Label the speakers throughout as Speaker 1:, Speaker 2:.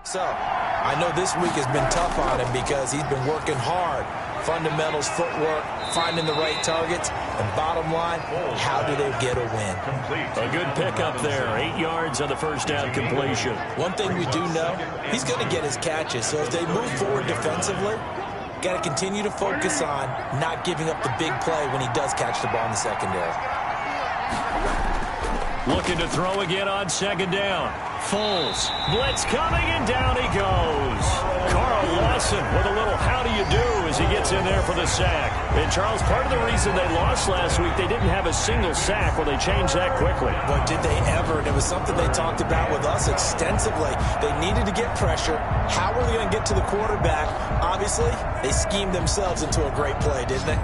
Speaker 1: So, I know this week has been tough on him because he's been working hard. Fundamentals, footwork, finding the right targets, and bottom line, how do they get a win?
Speaker 2: A good pickup there. 8 yards on the first down completion.
Speaker 1: One thing we do know, he's going to get his catches. So if they move forward defensively, got to continue to focus on not giving up the big play when he does catch the ball in the secondary.
Speaker 2: Looking to throw again on second down. Foles. Blitz coming, and down he goes. Carl Lawson with a little how do you do as he gets in there for the sack. And, Charles, part of the reason they lost last week, they didn't have a single sack. Well, they changed that quickly.
Speaker 1: But did they ever? And it was something they talked about with us extensively. They needed to get pressure. How were they going to get to the quarterback? Obviously, they schemed themselves into a great play, didn't they?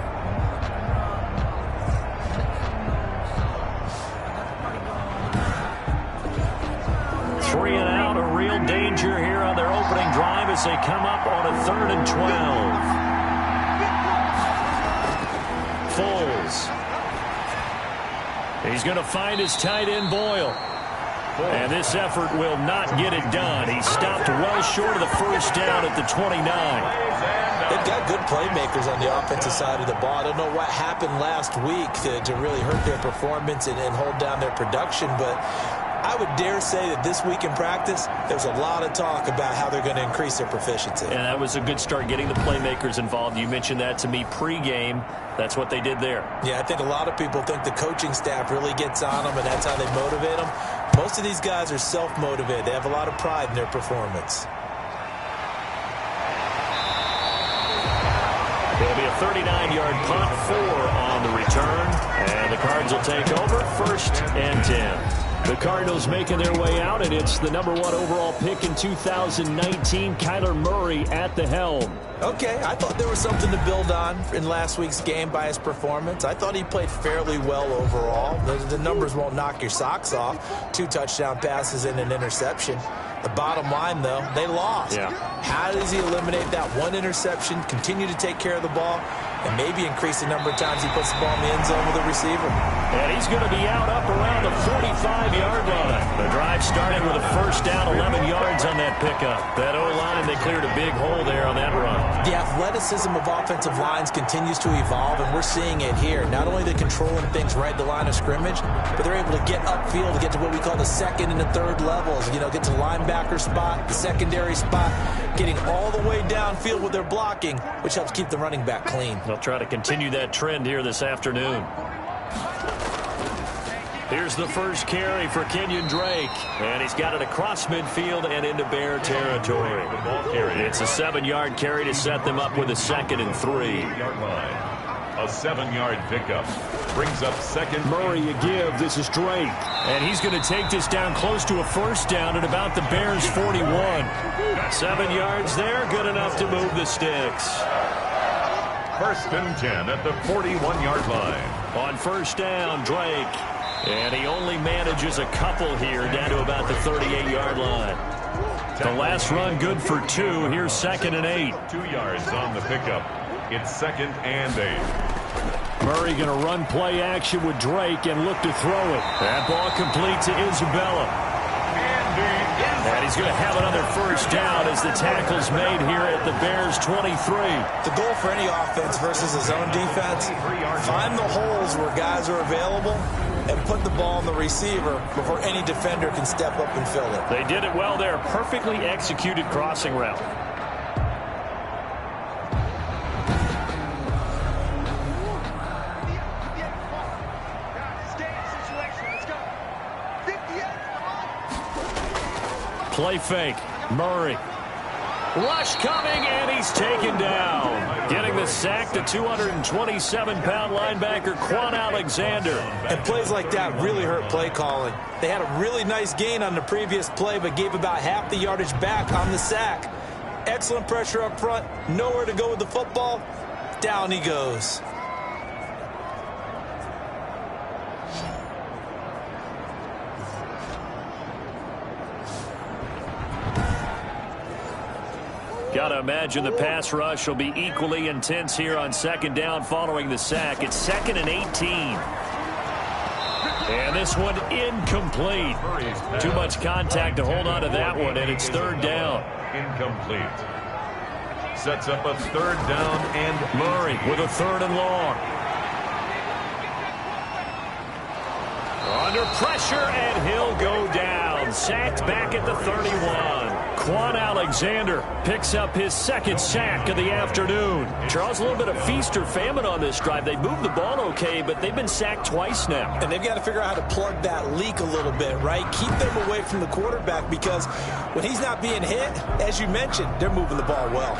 Speaker 2: Three and out, a real danger here on their opening drive as they come up on a 3rd and 12. Foles. He's going to find his tight end, Boyle. And this effort will not get it done. He stopped well short of the first down at the 29.
Speaker 1: They've got good playmakers on the offensive side of the ball. I don't know what happened last week to really hurt their performance and hold down their production, but I would dare say that this week in practice, there's a lot of talk about how they're going to increase their proficiency.
Speaker 2: And that was a good start, getting the playmakers involved. You mentioned that to me pregame. That's what they did there.
Speaker 1: Yeah, I think a lot of people think the coaching staff really gets on them, and that's how they motivate them. Most of these guys are self-motivated. They have a lot of pride in their performance.
Speaker 2: It'll be a 39-yard punt, 4 on the return. And the Cards will take over, 1st and 10. The Cardinals making their way out, and it's the #1 overall pick in 2019, Kyler Murray at the helm.
Speaker 1: Okay, I thought there was something to build on in last week's game by his performance. I thought he played fairly well overall. The numbers won't knock your socks off. 2 touchdown passes and an interception. The bottom line, though, they lost.
Speaker 2: Yeah.
Speaker 1: How does he eliminate that 1 interception, continue to take care of the ball, and maybe increase the number of times he puts the ball in the end zone with a receiver?
Speaker 2: And he's going to be out up around the 45-yard line. The drive started with a first down, 11 yards on that pickup. That O-line, and they cleared a big hole there on that run.
Speaker 1: The athleticism of offensive lines continues to evolve, and we're seeing it here. Not only are they controlling things right at the line of scrimmage, but they're able to get upfield to get to what we call the 2nd and the 3rd levels. You know, get to the linebacker spot, the secondary spot, getting all the way downfield with their blocking, which helps keep the running back clean.
Speaker 2: They'll try to continue that trend here this afternoon. Here's the first carry for Kenyon Drake. And he's got it across midfield and into Bear territory. It's a 7-yard carry to set them up with a 2nd and 3.
Speaker 3: A 7-yard pickup brings up 2nd.
Speaker 2: Murray a give. This is Drake. And he's going to take this down close to a first down at about the Bears' 41. 7 yards there. Good enough to move the sticks.
Speaker 3: 1st and 10 at the 41-yard line.
Speaker 2: On first down, Drake. And he only manages a couple here down to about the 38-yard line. The last run good for 2. Here's 2nd and 8.
Speaker 3: 2 yards on the pickup. It's 2nd and 8.
Speaker 2: Murray going to run play action with Drake and look to throw it. That ball complete to Isabella. And he's going to have another first down as the tackle's made here at the Bears' 23.
Speaker 1: The goal for any offense versus his own defense, find the holes where guys are available and put the ball on the receiver before any defender can step up and fill it.
Speaker 2: They did it well there. Perfectly executed crossing route. Play fake. Murray. Rush coming, and he's taken down. Getting the sack to 227-pound linebacker Quan Alexander.
Speaker 1: And plays like that really hurt play calling. They had a really nice gain on the previous play, but gave about half the yardage back on the sack. Excellent pressure up front. Nowhere to go with the football. Down he goes.
Speaker 2: Got to imagine the pass rush will be equally intense here on 2nd down following the sack. It's 2nd and 18. And this one incomplete. Too much contact to hold on to that one, and it's 3rd down.
Speaker 3: incomplete. Sets up a third down and
Speaker 2: Murray with a third and long. Under pressure, and he'll go down. Sacked back at the 31. Quan Alexander picks up his second sack of the afternoon. Charles, a little bit of feast or famine on this drive. They moved the ball okay, but they've been sacked twice now.
Speaker 1: And they've got to figure out how to plug that leak a little bit, right? Keep them away from the quarterback, because when he's not being hit, as you mentioned, they're moving the ball well.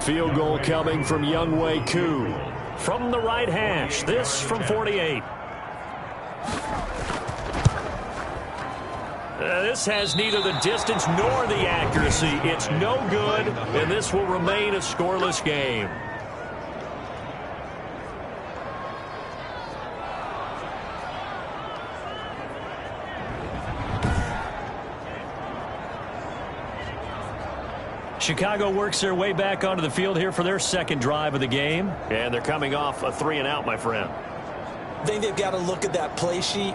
Speaker 2: Field goal coming from Younghoe Koo. From the right hash, this from 48. This has neither the distance nor the accuracy. It's no good, and this will remain a scoreless game. Chicago works their way back onto the field here for their second drive of the game. And they're coming off a 3-and-out, my friend.
Speaker 1: I think they've got to look at that play sheet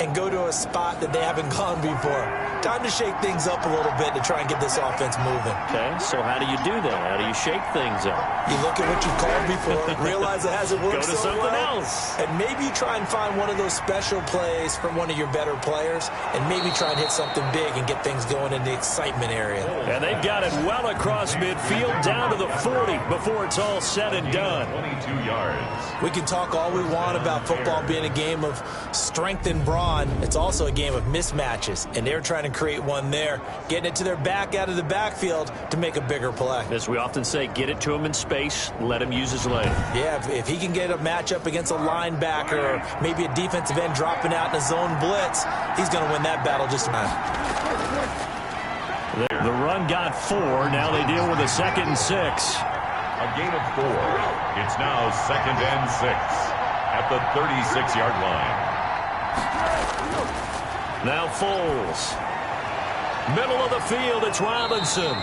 Speaker 1: and go to a spot that they haven't gone before. Time to shake things up a little bit to try and get this offense moving.
Speaker 2: Okay, so how do you do that? How do you shake things up?
Speaker 1: You look at what you've called before, realize it hasn't worked
Speaker 2: Go to
Speaker 1: so
Speaker 2: something
Speaker 1: well,
Speaker 2: else.
Speaker 1: and maybe try and find one of those special plays from one of your better players, and maybe try and hit something big and get things going in the excitement area.
Speaker 2: And they've got it well across midfield, down to the 40 before it's all said and done.
Speaker 3: 22 yards.
Speaker 1: We can talk all we want about football being a game of strength and brawn. It's also a game of mismatches, and they're trying to create one there, getting it to their back out of the backfield to make a bigger play.
Speaker 2: As we often say, get it to him in space, let him use his leg.
Speaker 1: Yeah, if he can get a matchup against a linebacker or maybe a defensive end dropping out in a zone blitz, he's going to win that battle just about.
Speaker 2: The run got 4. Now they deal with a 2nd and 6.
Speaker 3: A gain of 4. It's now 2nd and 6 at the 36-yard line.
Speaker 2: Now Foles. Middle of the field, it's Robinson.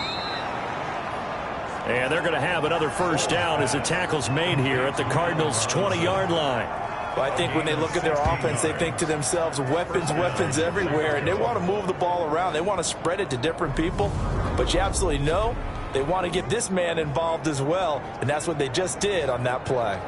Speaker 2: And they're going to have another first down as the tackle's made here at the Cardinals' 20-yard line.
Speaker 1: Well, I think when they look at their offense, they think to themselves, weapons, weapons everywhere, and they want to move the ball around. They want to spread it to different people, but you absolutely know they want to get this man involved as well, and that's what they just did on that play.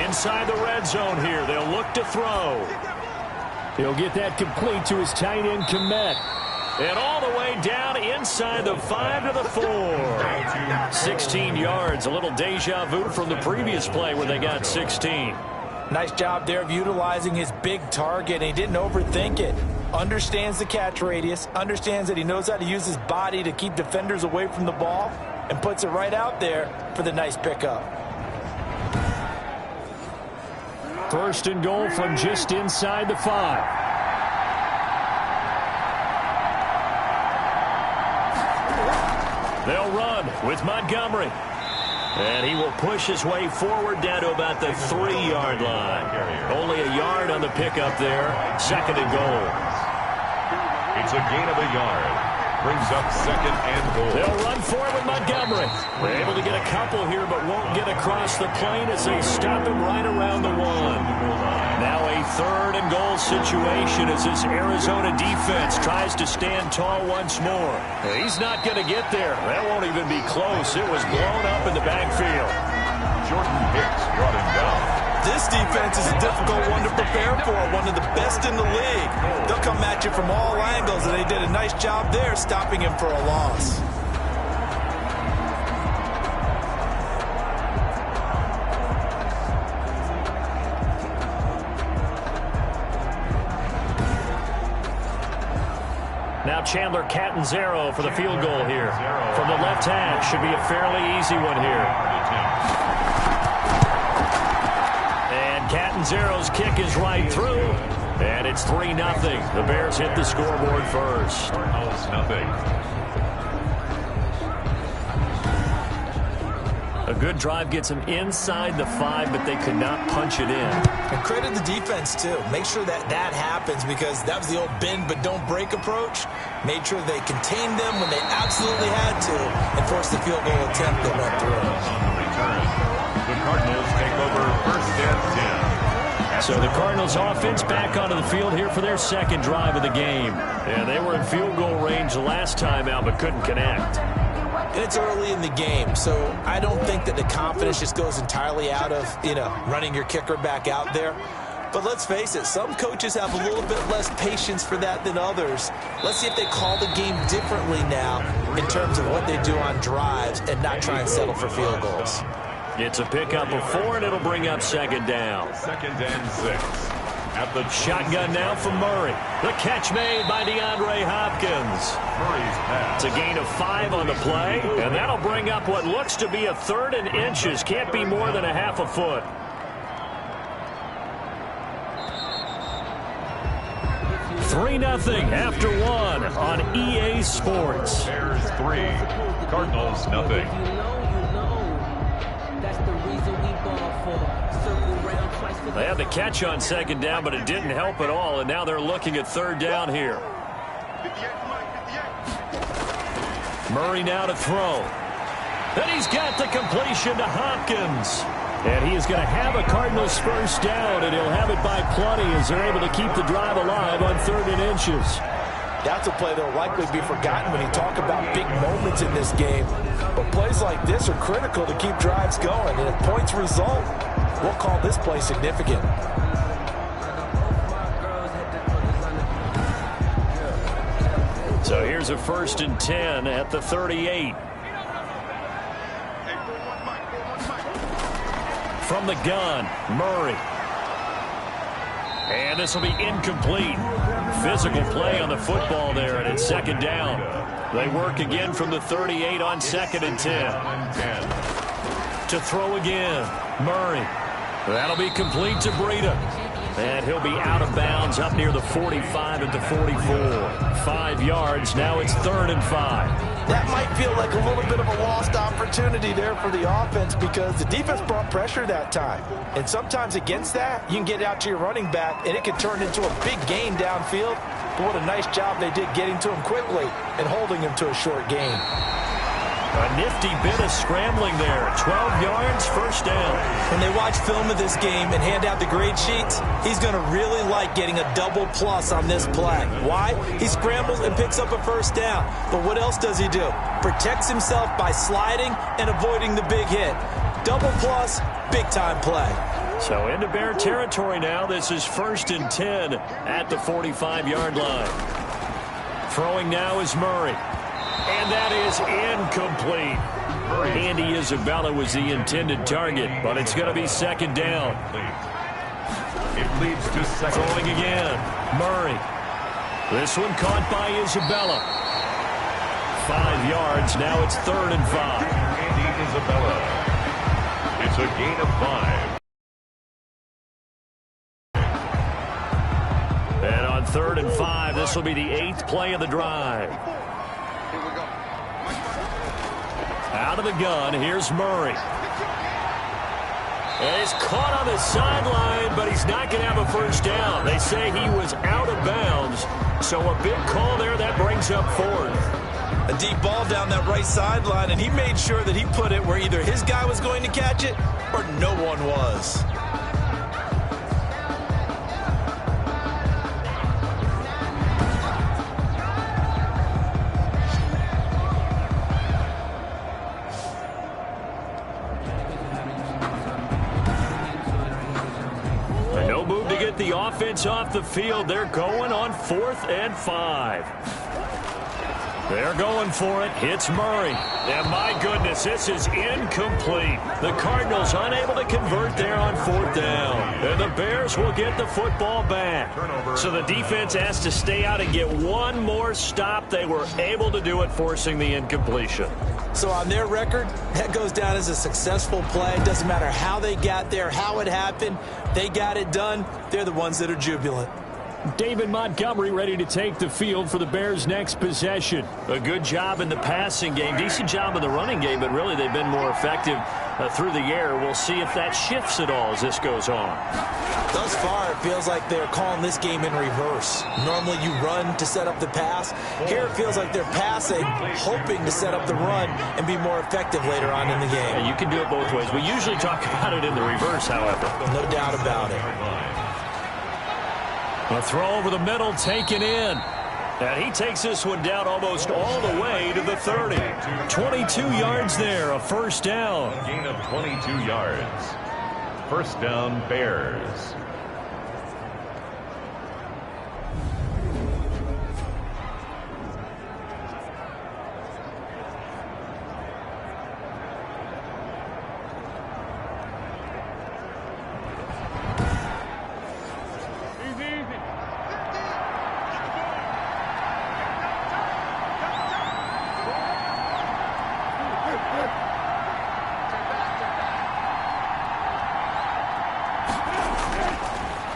Speaker 2: Inside the red zone here, they'll look to throw. He'll get that complete to his tight end, Kmet. And all the way down inside the 5 to the 4. 16 yards, a little deja vu from the previous play where they got 16.
Speaker 1: Nice job there of utilizing his big target. He didn't overthink it. Understands the catch radius, understands that he knows how to use his body to keep defenders away from the ball, and puts it right out there for the nice pickup.
Speaker 2: First and goal from just inside the 5. They'll run with Montgomery. And he will push his way forward down to about the 3-yard line. Only a yard on the pickup there. 2nd and goal.
Speaker 3: It's a gain of a yard. Brings up 2nd and goal.
Speaker 2: They'll run for it with Montgomery. They're able to get a couple here, but won't get across the plane as they stop him right around the 1. Now a 3rd and goal situation as this Arizona defense tries to stand tall once more. He's not going to get there. That won't even be close. It was blown up in the backfield.
Speaker 3: Jordan Hicks brought him down.
Speaker 1: This defense is a difficult one to prepare for, one of the best in the league. They'll come at you from all angles, and they did a nice job there stopping him for a loss.
Speaker 2: Now Chandler Catanzaro for the field goal here. From the left hash, should be a fairly easy one here. Catanzaro's kick is right through, and it's 3-0. The Bears hit the scoreboard first.
Speaker 3: Cardinals nothing.
Speaker 2: A good drive gets them inside the 5, but they could not punch it in.
Speaker 1: And credit the defense, too. Make sure that that happens, because that was the old bend but don't break approach. Made sure they contained them when they absolutely had to and forced the field goal attempt that went through.
Speaker 3: On the return, the Cardinals take over first and 10.
Speaker 2: So the Cardinals offense back onto the field here for their second drive of the game. Yeah, they were in field goal range the last time out but couldn't connect.
Speaker 1: And it's early in the game, so I don't think that the confidence just goes entirely out of, running your kicker back out there. But let's face it, some coaches have a little bit less patience for that than others. Let's see if they call the game differently now in terms of what they do on drives and not try and settle for field goals.
Speaker 2: It's a pickup of 4, and it'll bring up second down.
Speaker 3: Second and 6. At the
Speaker 2: shotgun now from Murray. The catch made by DeAndre Hopkins.
Speaker 3: Murray's pass.
Speaker 2: It's a gain of 5 on the play, and that'll bring up what looks to be a 3rd and inches. Can't be more than a half a foot. Three 3-0 after 1 on EA Sports.
Speaker 3: Bears 3, Cardinals 0.
Speaker 2: They had the catch on second down, but it didn't help at all, and now they're looking at third down here. Murray now to throw. And he's got the completion to Hopkins. And he is going to have a Cardinals first down, and he'll have it by plenty as they're able to keep the drive alive on 3rd and inches.
Speaker 1: That's a play that will likely be forgotten when you talk about big moments in this game. But plays like this are critical to keep drives going, and if points result, we'll call this play significant.
Speaker 2: So here's a 1st and 10 at the 38. From the gun, Murray. And this will be incomplete. Physical play on the football there, and it's second down. They work again from the 38 on 2nd and 10. To throw again, Murray. That'll be complete to Breida. And he'll be out of bounds up near the 45 at the 44. 5 yards. Now it's 3rd and 5.
Speaker 1: That might feel like a little bit of a lost opportunity there for the offense because the defense brought pressure that time. And sometimes against that, you can get out to your running back, and it can turn into a big gain downfield. But what a nice job they did getting to him quickly and holding him to a short gain.
Speaker 2: A nifty bit of scrambling there. 12 yards, first down.
Speaker 1: When they watch film of this game and hand out the grade sheets, he's going to really like getting a double plus on this play. Why? He scrambles and picks up a first down. But what else does he do? Protects himself by sliding and avoiding the big hit. Double plus, big-time play.
Speaker 2: So into Bear territory now. This is 1st and 10 at the 45-yard line. Throwing now is Murray. And that is incomplete. Andy Isabella was the intended target, but it's going to be second down.
Speaker 3: It leads to second.
Speaker 2: Throwing again. Murray. This one caught by Isabella. 5 yards. Now it's 3rd and 5.
Speaker 3: Andy Isabella. It's a gain of 5.
Speaker 2: And on 3rd and 5, this will be the 8th play of the drive. Out of the gun, here's Murray. And he's caught on the sideline, but he's not going to have a first down. They say he was out of bounds, so a big call there that brings up 4th.
Speaker 1: A deep ball down that right sideline, and he made sure that he put it where either his guy was going to catch it or no one was.
Speaker 2: The offense off the field. They're going on 4th and 5. They're going for it. Hits Murray. And my goodness, this is incomplete. The Cardinals unable to convert there on 4th down. And the Bears will get the football back. So the defense has to stay out and get one more stop. They were able to do it, forcing the incompletion.
Speaker 1: So on their record, that goes down as a successful play. It doesn't matter how they got there, how it happened. They got it done. They're the ones that are jubilant.
Speaker 2: David Montgomery ready to take the field for the Bears' next possession. A good job in the passing game, decent job in the running game, but really they've been more effective through the air. We'll see if that shifts at all as this goes on.
Speaker 1: Thus far, it feels like they're calling this game in reverse. Normally you run to set up the pass. Here it feels like they're passing, hoping to set up the run and be more effective later on in the game.
Speaker 2: Yeah, you can do it both ways. We usually talk about it in the reverse, however.
Speaker 1: No doubt about it.
Speaker 2: A throw over the middle, taken in. And he takes this one down almost all the way to the 30. 22 yards there, a first down.
Speaker 3: A gain of 22 yards. First down, Bears.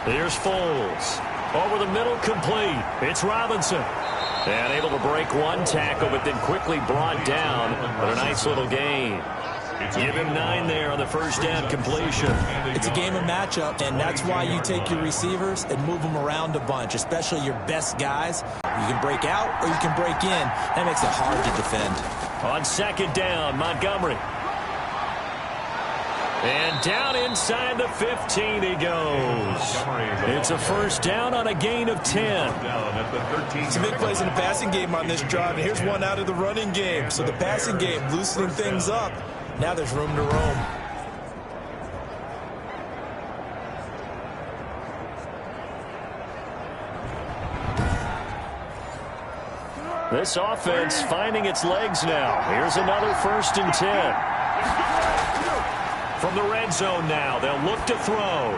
Speaker 2: Here's Foles. Over the middle, complete. It's Robinson. And able to break one tackle, but then quickly brought down. But a nice little gain. Give him 9 there on the first down completion.
Speaker 1: It's a game of matchup, and that's why you take your receivers and move them around a bunch, especially your best guys. You can break out or you can break in. That makes it hard to defend.
Speaker 2: On second down, Montgomery. And down inside the 15 he goes. It's a first down on a gain of 10.
Speaker 1: Some big plays in the passing game on this drive, and here's one out of the running game. So the passing game loosening things up. Now there's room to roam.
Speaker 2: This offense finding its legs now. Here's another first and 10. From the red zone now, they'll look to throw.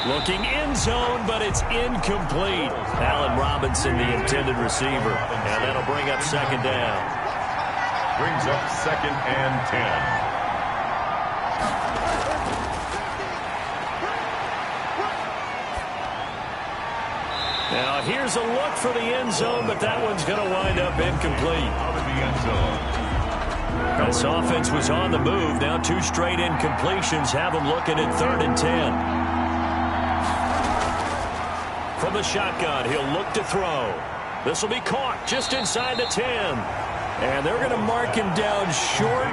Speaker 2: Looking end zone, but it's incomplete. Allen Robinson, the intended receiver. And that'll bring up second down.
Speaker 3: Brings up second and 10.
Speaker 2: Now here's a look for the end zone, but that one's going to wind up incomplete.
Speaker 3: Out of the end zone.
Speaker 2: This offense was on the move. Now 2 straight incompletions have them looking at 3rd and 10. From the shotgun, he'll look to throw. This will be caught just inside the 10. And they're going to mark him down short,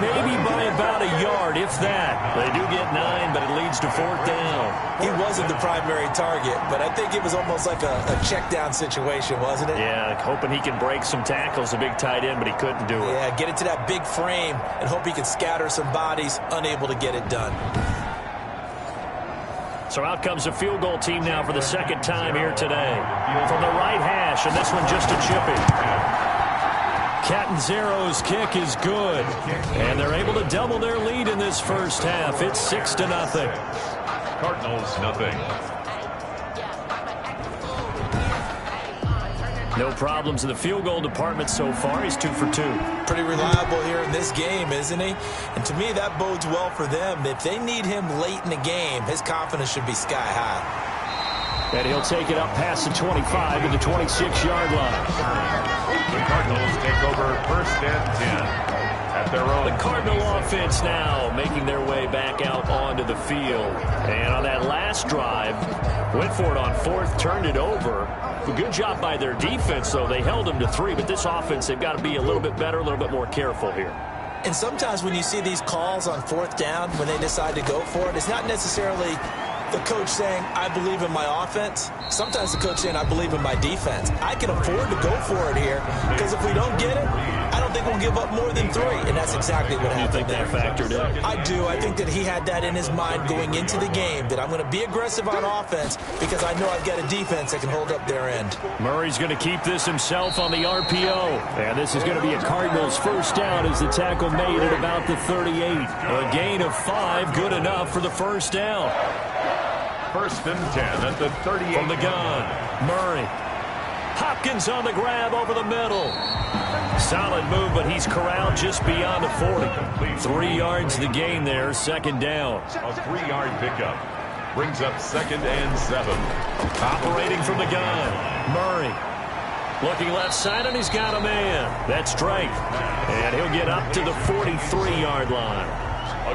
Speaker 2: maybe by about a yard, if that. They do get 9, but it leads to 4th down.
Speaker 1: He wasn't the primary target, but I think it was almost like a check down situation, wasn't it?
Speaker 2: Yeah, hoping he can break some tackles, a big tight end, but he couldn't do it.
Speaker 1: Yeah, get it to that big frame and hope he can scatter some bodies, unable to get it done.
Speaker 2: So out comes the field goal team now for the second time here today. From the right hash, and this one just a chippy. Catanzaro's kick is good, and they're able to double their lead in this first half. It's 6-0.
Speaker 3: Cardinals, nothing.
Speaker 2: No problems in the field goal department so far. He's 2 for 2.
Speaker 1: Pretty reliable here in this game, isn't he? And to me, that bodes well for them. If they need him late in the game, his confidence should be sky high.
Speaker 2: And he'll take it up past the 25 to the 26-yard line.
Speaker 3: The Cardinals take over first and 10 at their own.
Speaker 2: The Cardinal offense now making their way back out onto the field. And on that last drive, went for it on 4th, turned it over. A good job by their defense, though. They held them to 3, but this offense, they've got to be a little bit better, a little bit more careful here.
Speaker 1: And sometimes when you see these calls on 4th down, when they decide to go for it, it's not necessarily the coach saying, I believe in my offense. Sometimes the coach saying, I believe in my defense. I can afford to go for it here because if we don't get it, I don't think we'll give up more than 3. And that's exactly what happened there.
Speaker 2: You think that factored in?
Speaker 1: I do. I think that he had that in his mind going into the game, that I'm going to be aggressive on offense because I know I've got a defense that can hold up their end.
Speaker 2: Murray's going to keep this himself on the RPO. And this is going to be a Cardinals first down as the tackle made at about the 38. A gain of 5, good enough for the first down.
Speaker 3: First and 10 at the 38.
Speaker 2: From the gun, Murray. Hopkins on the grab over the middle. Solid move, but he's corralled just beyond the 40. 3 yards the gain there, second down.
Speaker 3: A 3-yard pickup. Brings up 2nd and 7.
Speaker 2: Operating from the gun, Murray. Looking left side, and he's got a man. That's Drake. And he'll get up to the 43-yard line.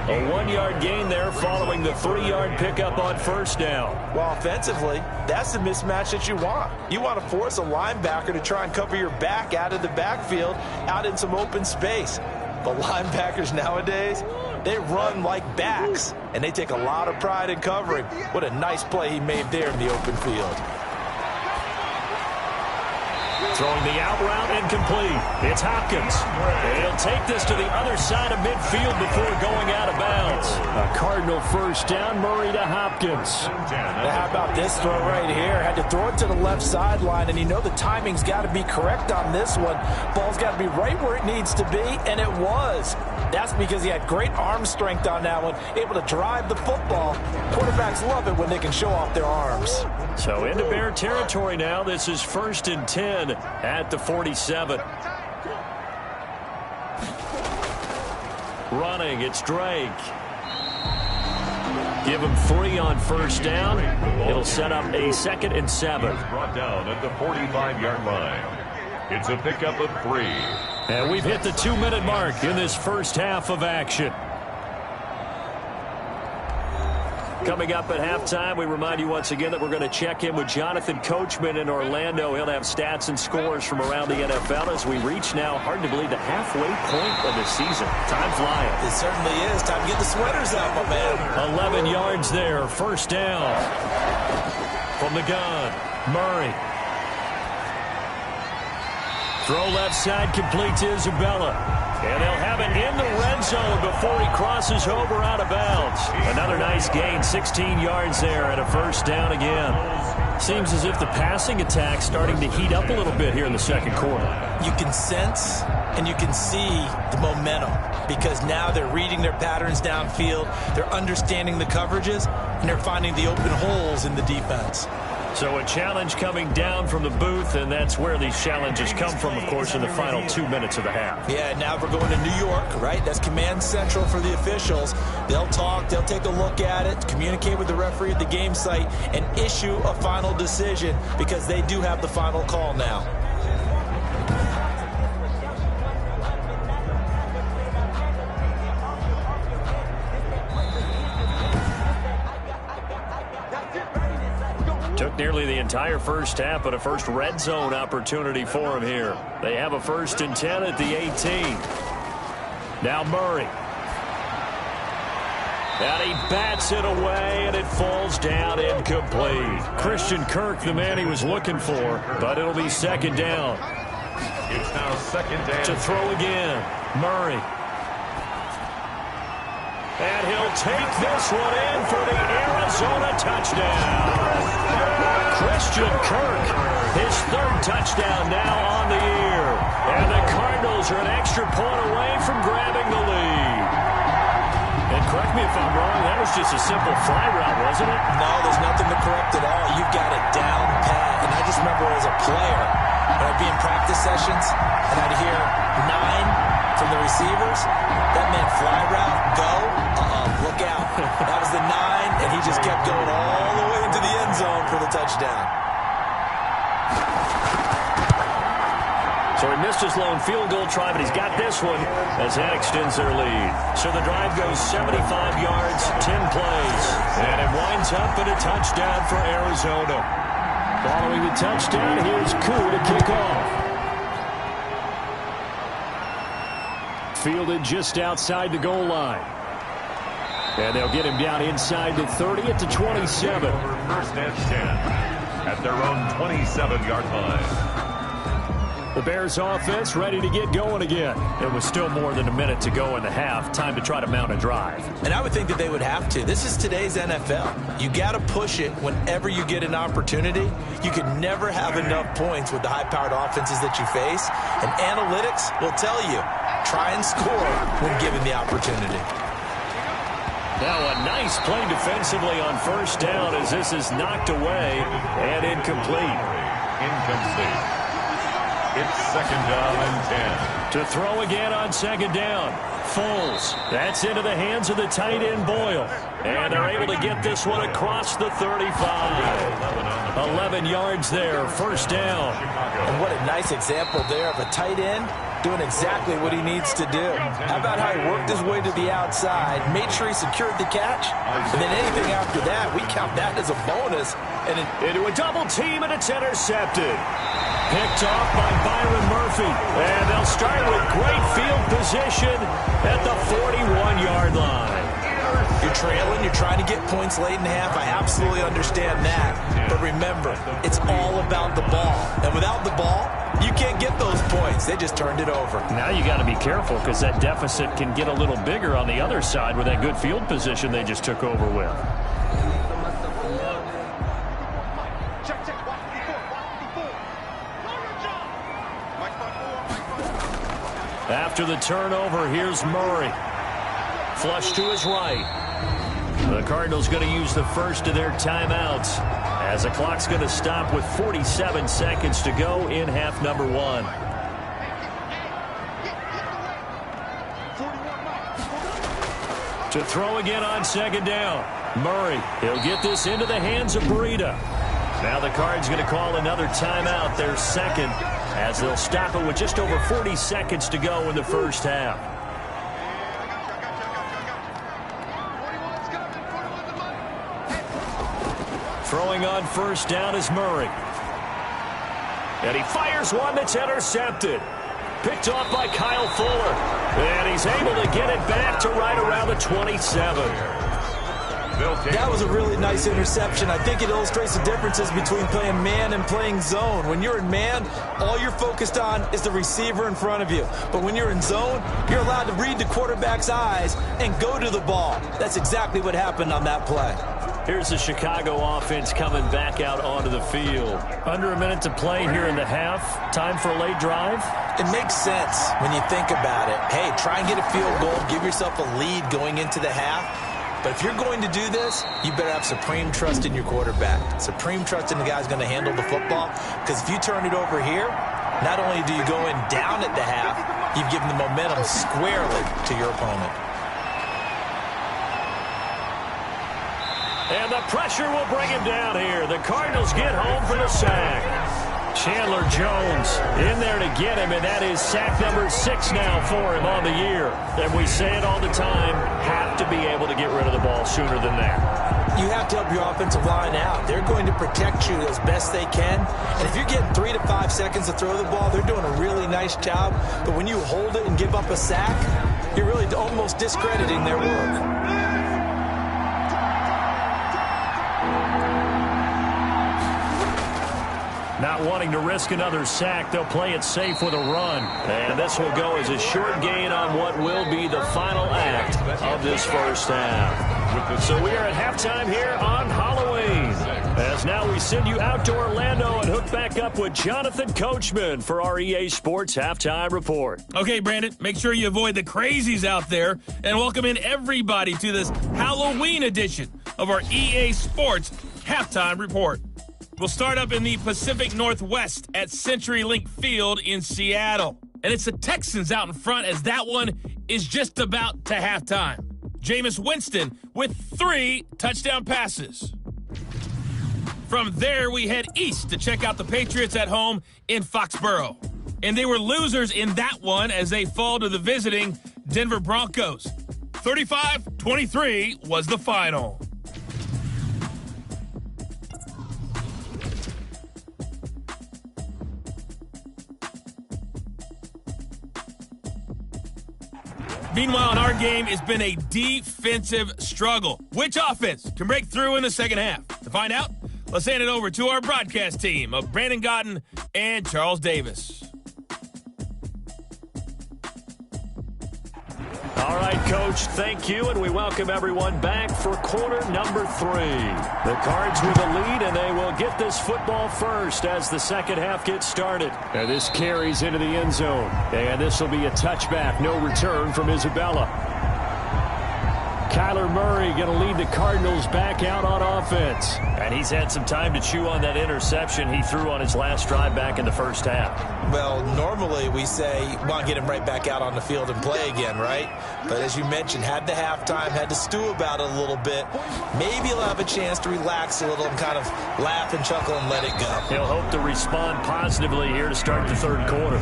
Speaker 2: A 1-yard gain there following the 3-yard pickup on first down.
Speaker 1: Well, offensively, that's the mismatch that you want. You want to force a linebacker to try and cover your back out of the backfield, out in some open space. But linebackers nowadays, they run like backs, and they take a lot of pride in covering. What a nice play he made there in the open field.
Speaker 2: Throwing the out route incomplete. It's Hopkins. And he'll take this to the other side of midfield before going out of bounds. A Cardinal first down, Murray to Hopkins.
Speaker 1: Now, how about this throw right here? Had to throw it to the left sideline, and you know the timing's got to be correct on this one. Ball's got to be right where it needs to be, and it was. That's because he had great arm strength on that one, able to drive the football. Quarterbacks love it when they can show off their arms.
Speaker 2: So into Bear territory now. This is 1st and 10 at the 47. Running, it's Drake. Give him 3 on first down. It'll set up a 2nd and 7.
Speaker 3: Brought down at the 45-yard line. It's a pickup of 3.
Speaker 2: And we've hit the 2-minute mark in this first half of action. Coming up at halftime, we remind you once again that we're going to check in with Jonathan Coachman in Orlando. He'll have stats and scores from around the NFL as we reach now, hard to believe, the halfway point of the season. Time flying.
Speaker 1: It certainly is. Time to get the sweaters out, my man.
Speaker 2: 11 yards there. First down. From the gun, Murray. Throw left side, complete to Isabella. And they'll have it in the red zone before he crosses over out of bounds. Another nice gain, 16 yards there, and a first down again. Seems as if the passing attack's starting to heat up a little bit here in the second quarter.
Speaker 1: You can sense and you can see the momentum because now they're reading their patterns downfield, they're understanding the coverages, and they're finding the open holes in the defense.
Speaker 2: So a challenge coming down from the booth, and that's where these challenges come from, of course, in the final 2 minutes of the half.
Speaker 1: Yeah, now we're going to New York, right? That's command central for the officials. They'll talk, they'll take a look at it, communicate with the referee at the game site, and issue a final decision because they do have the final call now.
Speaker 2: Took nearly the entire first half, but a first red zone opportunity for him here. They have a 1st and 10 at the 18. Now Murray. And he bats it away, and it falls down incomplete. Christian Kirk, the man he was looking for, but it'll be 2nd down.
Speaker 3: It's now 2nd down.
Speaker 2: To throw again, Murray. And he'll take this one in for the Arizona touchdown. Christian Kirk, his 3rd touchdown now on the year. And the Cardinals are an extra point away from grabbing the lead. And correct me if I'm wrong, that was just a simple fly route, wasn't it?
Speaker 1: No, there's nothing to correct at all. You've got it down pat. And I just remember as a player, when I'd be in practice sessions, and I'd hear 9 from the receivers. That meant fly route, go, look out. That was the 9, and he just kept going all the way into the end zone for the touchdown.
Speaker 2: So he missed his lone field goal try, but he's got this one as that extends their lead. So the drive goes 75 yards, 10 plays, and it winds up in a touchdown for Arizona. Following the touchdown, here's Koo to kick off. Fielded just outside the goal line. And they'll get him down inside the 30 at the 27.
Speaker 3: 1st and 10 at their own 27-yard line.
Speaker 2: The Bears offense ready to get going again. It was still more than a minute to go in the half. Time to try to mount a drive.
Speaker 1: And I would think that they would have to. This is today's NFL. You got to push it whenever you get an opportunity. You can never have enough points with the high-powered offenses that you face. And analytics will tell you, try and score when given the opportunity.
Speaker 2: Now a nice play defensively on first down as this is knocked away and incomplete.
Speaker 3: Incomplete. It's 2nd down and 10.
Speaker 2: To throw again on 2nd down. Foles. That's into the hands of the tight end, Boyle. And they're able to get this one across the 35. 11 yards there, first down.
Speaker 1: And what a nice example there of a tight end doing exactly what he needs to do. How about how he worked his way to the outside, made sure he secured the catch, and then anything after that, we count that as a bonus. And
Speaker 2: into a double team, and it's intercepted. Picked off by Byron Murphy. And they'll start with great field position at the 41-yard line.
Speaker 1: You're trailing, you're trying to get points late in the half. I absolutely understand that. But remember, it's all about the ball. And without the ball, you can't get those points. They just turned it over.
Speaker 2: Now you got to be careful because that deficit can get a little bigger on the other side with that good field position they just took over with. After the turnover, here's Murray. Flush to his right. The Cardinals going to use the first of their timeouts as the clock's going to stop with 47 seconds to go in half number one. To throw again on second down. Murray, he'll get this into the hands of Breida. Now the Cards going to call another timeout, their second, as they'll stop it with just over 40 seconds to go in the first half. Throwing on first down is Murray. And he fires one that's intercepted. Picked off by Kyle Fuller. And he's able to get it back to right around the 27.
Speaker 1: That was a really nice interception. I think it illustrates the differences between playing man and playing zone. When you're in man, all you're focused on is the receiver in front of you. But when you're in zone, you're allowed to read the quarterback's eyes and go to the ball. That's exactly what happened on that play.
Speaker 2: Here's the Chicago offense coming back out onto the field. Under a minute to play here in the half. Time for a late drive.
Speaker 1: It makes sense when you think about it. Hey, try and get a field goal. Give yourself a lead going into the half. But if you're going to do this, you better have supreme trust in your quarterback. Supreme trust in the guy's going to handle the football. Because if you turn it over here, not only do you go in down at the half, you've given the momentum squarely to your opponent.
Speaker 2: And the pressure will bring him down here. The Cardinals get home for the sack. Chandler Jones in there to get him, and that is sack number 6 now for him on the year. And we say it all the time, have to be able to get rid of the ball sooner than that.
Speaker 1: You have to help your offensive line out. They're going to protect you as best they can. And if you're getting 3 to 5 seconds to throw the ball, they're doing a really nice job. But when you hold it and give up a sack, you're really almost discrediting their work.
Speaker 2: Not wanting to risk another sack, they'll play it safe with a run. And this will go as a short gain on what will be the final act of this first half. So we are at halftime here on Halloween. As now we send you out to Orlando and hook back up with Jonathan Coachman for our EA Sports Halftime Report.
Speaker 4: Okay, Brandon, make sure you avoid the crazies out there and welcome in everybody to this Halloween edition of our EA Sports Halftime Report. We'll start up in the Pacific Northwest at CenturyLink Field in Seattle. And it's the Texans out in front as that one is just about to halftime. Jameis Winston with 3 touchdown passes. From there, we head east to check out the Patriots at home in Foxborough. And they were losers in that one as they fall to the visiting Denver Broncos. 35-23 was the final. Meanwhile, in our game, it's been a defensive struggle. Which offense can break through in the second half? To find out, let's hand it over to our broadcast team of Brandon Godden and Charles Davis.
Speaker 2: All right, Coach, thank you, and we welcome everyone back for quarter number 3. The Cards with a lead, and they will get this football first as the second half gets started. And this carries into the end zone, and this will be a touchback, no return from Isabella. Kyler Murray going to lead the Cardinals back out on offense.
Speaker 5: And he's had some time to chew on that interception he threw on his last drive back in the first half.
Speaker 1: Well, normally we say, want to get him right back out on the field and play again, right? But as you mentioned, had the halftime, had to stew about it a little bit. Maybe he'll have a chance to relax a little and kind of laugh and chuckle and let it go.
Speaker 5: He'll hope to respond positively here to start the third quarter.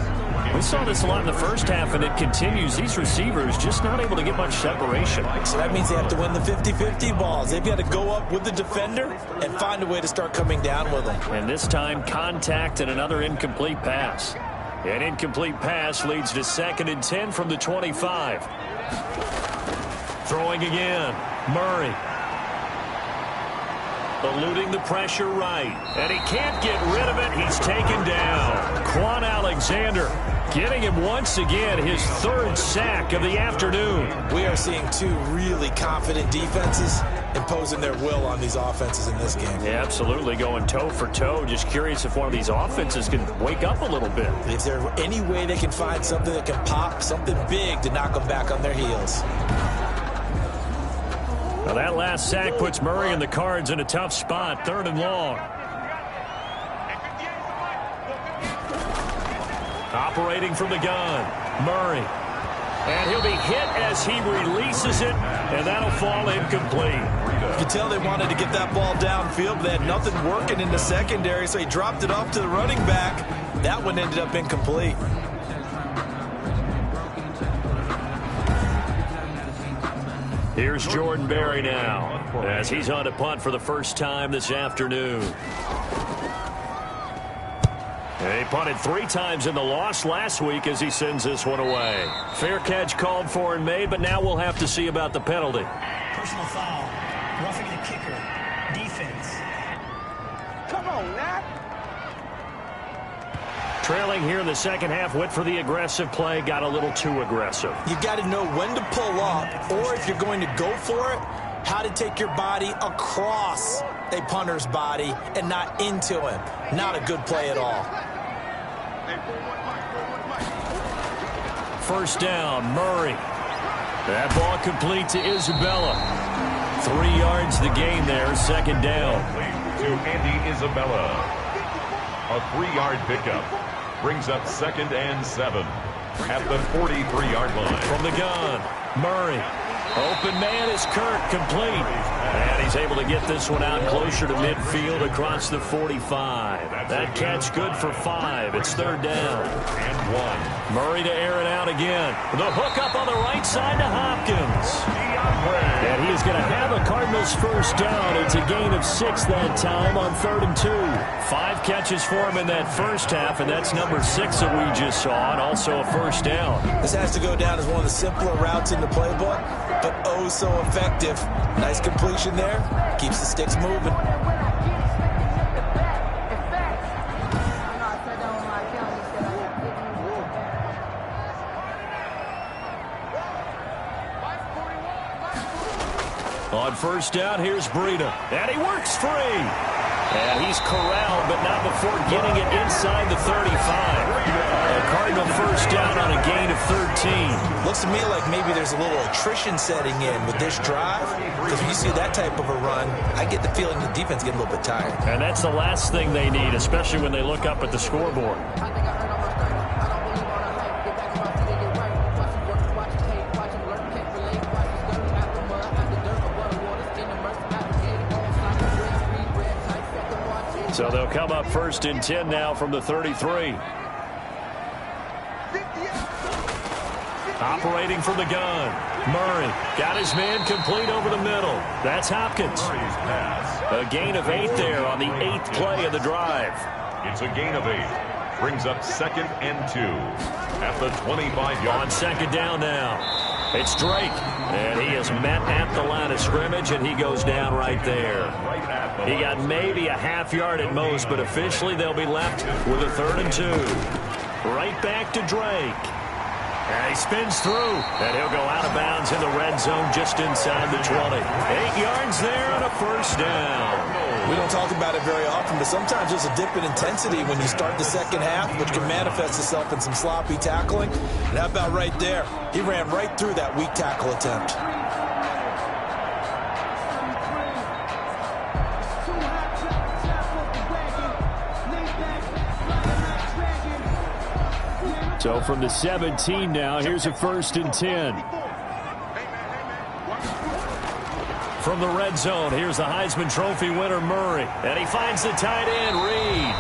Speaker 5: We saw this a lot in the first half, and it continues. These receivers just not able to get much separation.
Speaker 1: So that means they have to win the 50-50 balls. They've got to go up with the defender and find a way to start coming down with them.
Speaker 5: And this time, contact and another incomplete pass. An incomplete pass leads to 2nd and 10 from the 25. Throwing again. Murray. Eluding the pressure right. And he can't get rid of it. He's taken down. Quan Alexander getting him once again his 3rd sack of the afternoon.
Speaker 1: We are seeing 2 really confident defenses imposing their will on these offenses in this game.
Speaker 5: Yeah, absolutely, going toe for toe. Just curious if one of these offenses can wake up a little bit.
Speaker 1: Is there any way they can find something that can pop, something big to knock them back on their heels?
Speaker 5: Now that last sack puts Murray and the Cards in a tough spot, 3rd and long. Operating from the gun, Murray. And he'll be hit as he releases it, and that'll fall incomplete.
Speaker 1: You can tell they wanted to get that ball downfield, but they had nothing working in the secondary, so he dropped it off to the running back. That one ended up incomplete.
Speaker 5: Here's Jordan Berry now, as he's on to punt for the first time this afternoon. He punted 3 times in the loss last week as he sends this one away. Fair catch called for and made, but now we'll have to see about the penalty.
Speaker 6: Personal foul. Roughing the kicker. Defense. Come on, Nat.
Speaker 5: Trailing here in the second half, went for the aggressive play, got a little too aggressive.
Speaker 1: You've got to know when to pull up, or if you're going to go for it, how to take your body across a punter's body and not into him. Not a good play at all.
Speaker 5: First down, Murray. That ball complete to Isabella. 3 yards the gain there, 2nd down.
Speaker 3: To Andy Isabella. A 3-yard pickup brings up 2nd and 7 at the 43-yard line.
Speaker 5: From the gun, Murray. Open man is Kirk, complete. And he's able to get this one out closer to midfield across the 45. That catch good for 5. It's 3rd down.
Speaker 3: And 1.
Speaker 5: Murray to air it out again. The hook up on the right side to Hopkins. And he is going to have a Cardinals first down. It's a gain of 6 that time on 3rd and 2. 5 catches for him in that first half, and that's number 6 that we just saw, and also a first down.
Speaker 1: This has to go down as one of the simpler routes in the playbook, but oh so effective. Nice completion there. Keeps the sticks moving.
Speaker 5: On first down, here's Breida. And he works free. And he's corralled, but not before getting it inside the 35. A Cardinal first down on a gain of 13.
Speaker 1: Looks to me like maybe there's a little attrition setting in with this drive. Because when you see that type of a run, I get the feeling the defense getting a little bit tired.
Speaker 5: And that's the last thing they need, especially when they look up at the scoreboard. So they'll come up 1st and 10 now from the 33. Operating from the gun. Murray got his man complete over the middle. That's Hopkins. A gain of 8 there on the 8th play of the drive.
Speaker 3: It's a gain of 8. Brings up 2nd and 2 at the 25-yard.
Speaker 5: On 2nd down now. It's Drake, and he is met at the line of scrimmage, and he goes down right there. He got maybe a half yard at most, but officially they'll be left with a 3rd and 2. Right back to Drake. And he spins through, and he'll go out of bounds in the red zone just inside the 20. 8 yards there and a first down.
Speaker 1: We don't talk about it very often, but sometimes there's a dip in intensity when you start the second half, which can manifest itself in some sloppy tackling. And how about right there? He ran right through that weak tackle attempt.
Speaker 5: So from the 17 now, here's a 1st and 10. From the red zone, here's the Heisman Trophy winner, Murray. And he finds the tight end, Reed.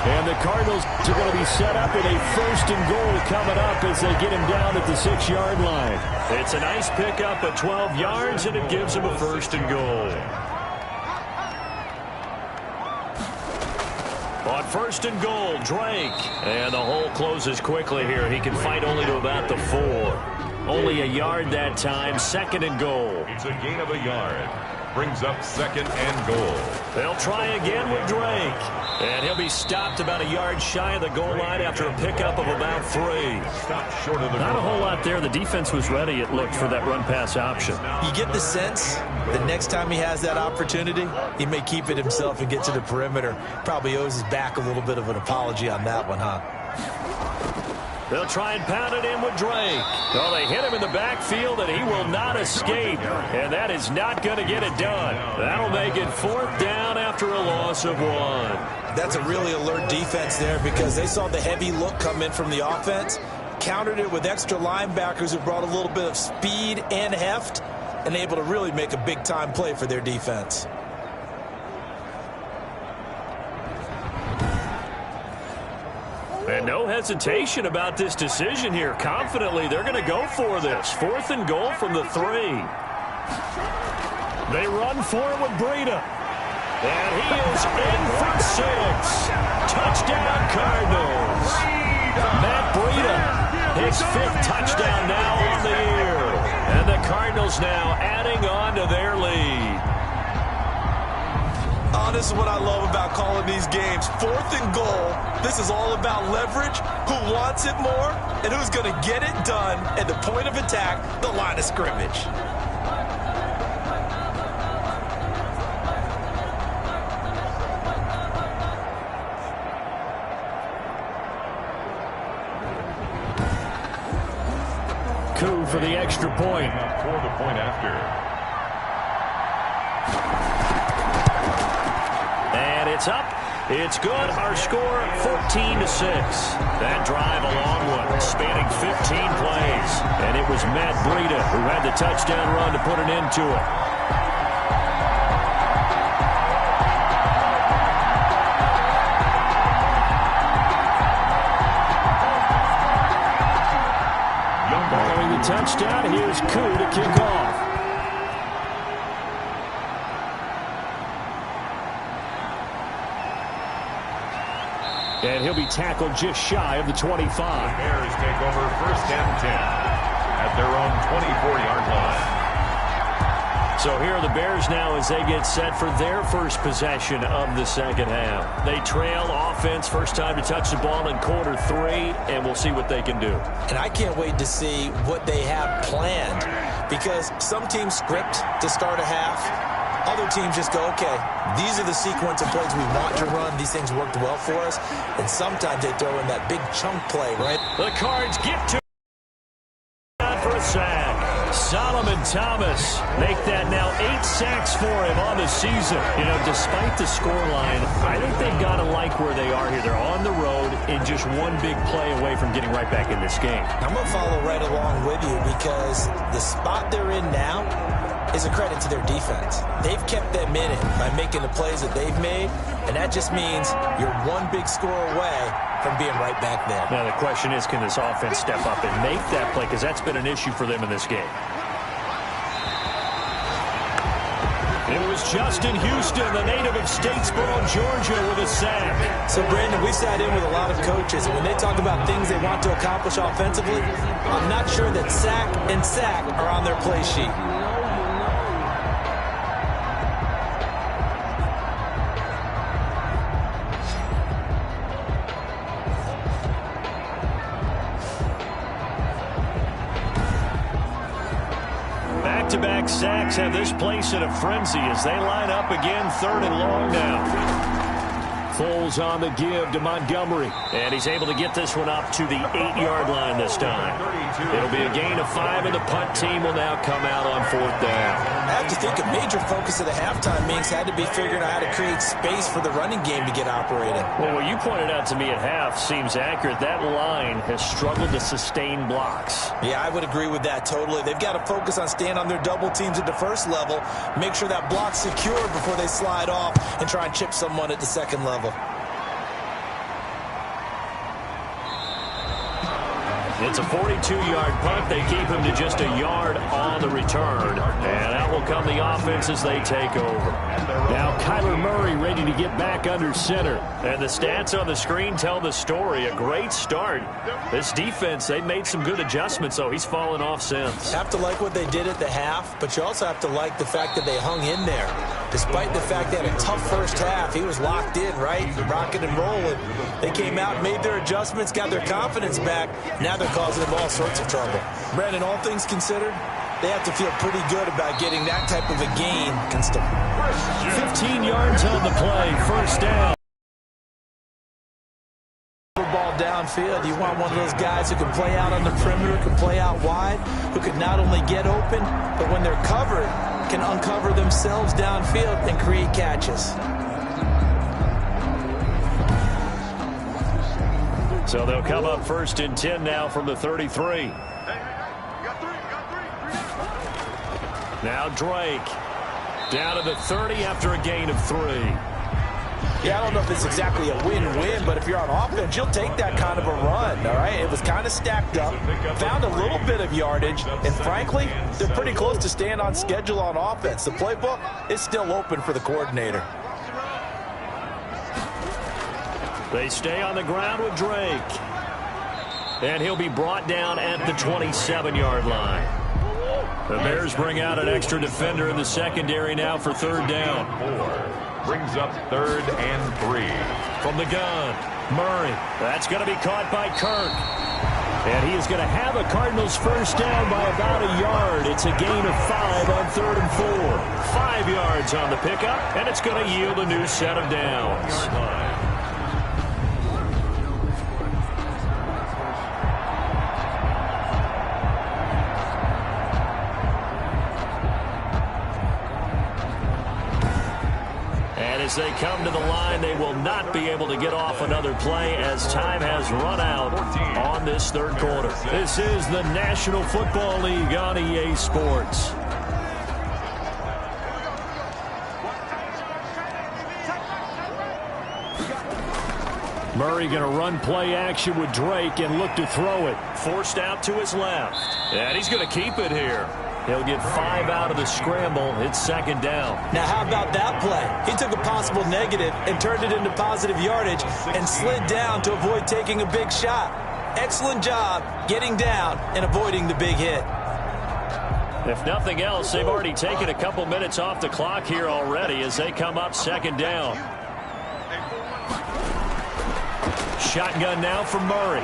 Speaker 5: And the Cardinals are going to be set up with a 1st and goal coming up as they get him down at the 6-yard line. It's a nice pickup at 12 yards, and it gives him a 1st and goal. On 1st and goal, Drake. And the hole closes quickly here. He can fight only to about the 4. Only a yard that time, 2nd and goal.
Speaker 3: It's a gain of a yard. Brings up 2nd and goal.
Speaker 5: They'll try again with Drake. And he'll be stopped about a yard shy of the goal line after a pickup of about 3.
Speaker 3: Stopped short of the
Speaker 5: Not
Speaker 3: goal.
Speaker 5: a whole lot there. The defense was ready, it looked, for that run-pass option.
Speaker 1: You get the sense the next time he has that opportunity, he may keep it himself and get to the perimeter. Probably owes his back a little bit of an apology on that one, huh?
Speaker 5: They'll try and pound it in with Drake. Well, they hit him in the backfield, and he will not escape. And that is not going to get it done. That'll make it 4th down after a loss of 1.
Speaker 1: That's a really alert defense there because they saw the heavy look come in from the offense, countered it with extra linebackers who brought a little bit of speed and heft, and able to really make a big-time play for their defense.
Speaker 5: And no hesitation about this decision here. Confidently, they're going to go for this. 4th and goal from the 3. They run for it with Breida. And he is in for 6. Touchdown, Cardinals. Matt Breida, his 5th touchdown now on the year. And the Cardinals now adding on to their lead.
Speaker 1: Oh, this is what I love about calling these games. 4th and goal. This is all about leverage, who wants it more, and who's going to get it done at the point of attack, the line of scrimmage.
Speaker 5: Coup for the extra point.
Speaker 3: For the point after.
Speaker 5: And it's up. It's good. Our score, 14-6. That drive, a long one, spanning 15 plays. And it was Matt Breida who had the touchdown run to put an end to it. Following the touchdown, here's Koo to kick off. And he'll be tackled just shy of the 25.
Speaker 3: The Bears take over 1st and 10 at their own 24-yard line.
Speaker 5: So here are the Bears now as they get set for their first possession of the 2nd half. They trail offense, first time to touch the ball in quarter 3, and we'll see what they can do.
Speaker 1: And I can't wait to see what they have planned because some teams script to start a half. Other teams just go, okay, these are the sequence of plays we want to run. These things worked well for us. And sometimes they throw in that big chunk play, right?
Speaker 5: The Cards get to for a sack. Solomon Thomas make that now 8 sacks for him on the season. You know, despite the scoreline, I think they've got to like where they are here. They're on the road and just one big play away from getting right back in this game.
Speaker 1: I'm going to follow right along with you because the spot they're in now is a credit to their defense. They've kept them in it by making the plays that they've made, and that just means you're one big score away from being right back there.
Speaker 5: Now the question is, can this offense step up and make that play? Because that's been an issue for them in this game. It was Justin Houston, the native of Statesboro, Georgia, with a sack.
Speaker 1: So, Brandon, we sat in with a lot of coaches, and when they talk about things they want to accomplish offensively, I'm not sure that sack and sack are on their play sheet.
Speaker 5: Back-to-back sacks have this place in a frenzy as they line up again, 3rd and long now. Foles on the give to Montgomery. And he's able to get this one up to the 8-yard line this time. It'll be a gain of 5, and the punt team will now come out on 4th down.
Speaker 1: I have to think a major focus of the halftime meetings had to be figuring out how to create space for the running game to get operating.
Speaker 5: Well, what you pointed out to me at half seems accurate. That line has struggled to sustain blocks.
Speaker 1: Yeah, I would agree with that totally. They've got to focus on staying on their double teams at the first level, make sure that block's secure before they slide off and try and chip someone at the second level.
Speaker 5: It's a 42-yard punt. They keep him to just a yard on the return. And out will come the offense as they take over. Now Kyler Murray ready to get back under center. And the stats on the screen tell the story. A great start. This defense, they made some good adjustments, so he's fallen off since.
Speaker 1: Have to like what they did at the half, but you also have to like the fact that they hung in there. Despite the fact they had a tough first half, he was locked in, right? Rocking and rolling. They came out, made their adjustments, got their confidence back. Now they're causing them all sorts of trouble. Brandon, all things considered, they have to feel pretty good about getting that type of a gain against them.
Speaker 5: 15 yards on the play, first down.
Speaker 1: Ball downfield. You want one of those guys who can play out on the perimeter, can play out wide, who can not only get open, but when they're covered, can uncover themselves downfield and create catches.
Speaker 5: So they'll come up 1st and 10 now from the 33. Now Drake down to the 30 after a gain of 3.
Speaker 1: Yeah, I don't know if it's exactly a win-win, but if you're on offense, you'll take that kind of a run, all right? It was kind of stacked up, found a little bit of yardage, and frankly, they're pretty close to staying on schedule on offense. The playbook is still open for the coordinator.
Speaker 5: They stay on the ground with Drake. And he'll be brought down at the 27-yard line. The Bears bring out an extra defender in the secondary now for 3rd down.
Speaker 3: 4 brings up 3rd and 3.
Speaker 5: From the gun, Murray. That's going to be caught by Kirk. And he is going to have a Cardinals first down by about a yard. It's a gain of 5 on 3rd and 4. 5 yards on the pickup, and it's going to yield a new set of downs. As they come to the line, they will not be able to get off another play as time has run out on this 3rd quarter. This is the National Football League on EA Sports. Murray going to run play action with Drake and look to throw it. Forced out to his left. And he's going to keep it here. He'll get 5 out of the scramble. It's 2nd down.
Speaker 1: Now, how about that play? He took a possible negative and turned it into positive yardage and slid down to avoid taking a big shot. Excellent job getting down and avoiding the big hit.
Speaker 5: If nothing else, they've already taken a couple minutes off the clock here already as they come up 2nd down. Shotgun now from Murray.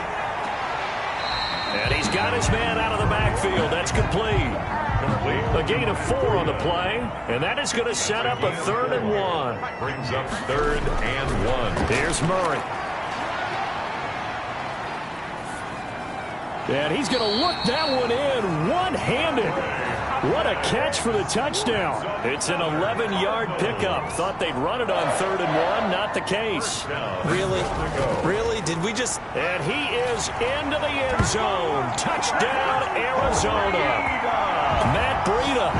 Speaker 5: And he's got his man out of the backfield. That's complete. A gain of 4 on the play, and that is going to set up a 3rd and 1.
Speaker 3: Brings up 3rd and 1.
Speaker 5: Here's Murray. And he's going to look that one in one-handed. What a catch for the touchdown. It's an 11-yard pickup. Thought they'd run it on 3rd and 1. Not the case.
Speaker 1: Really? Really? Did we just...
Speaker 5: And he is into the end zone. Touchdown, Arizona. Matt Breida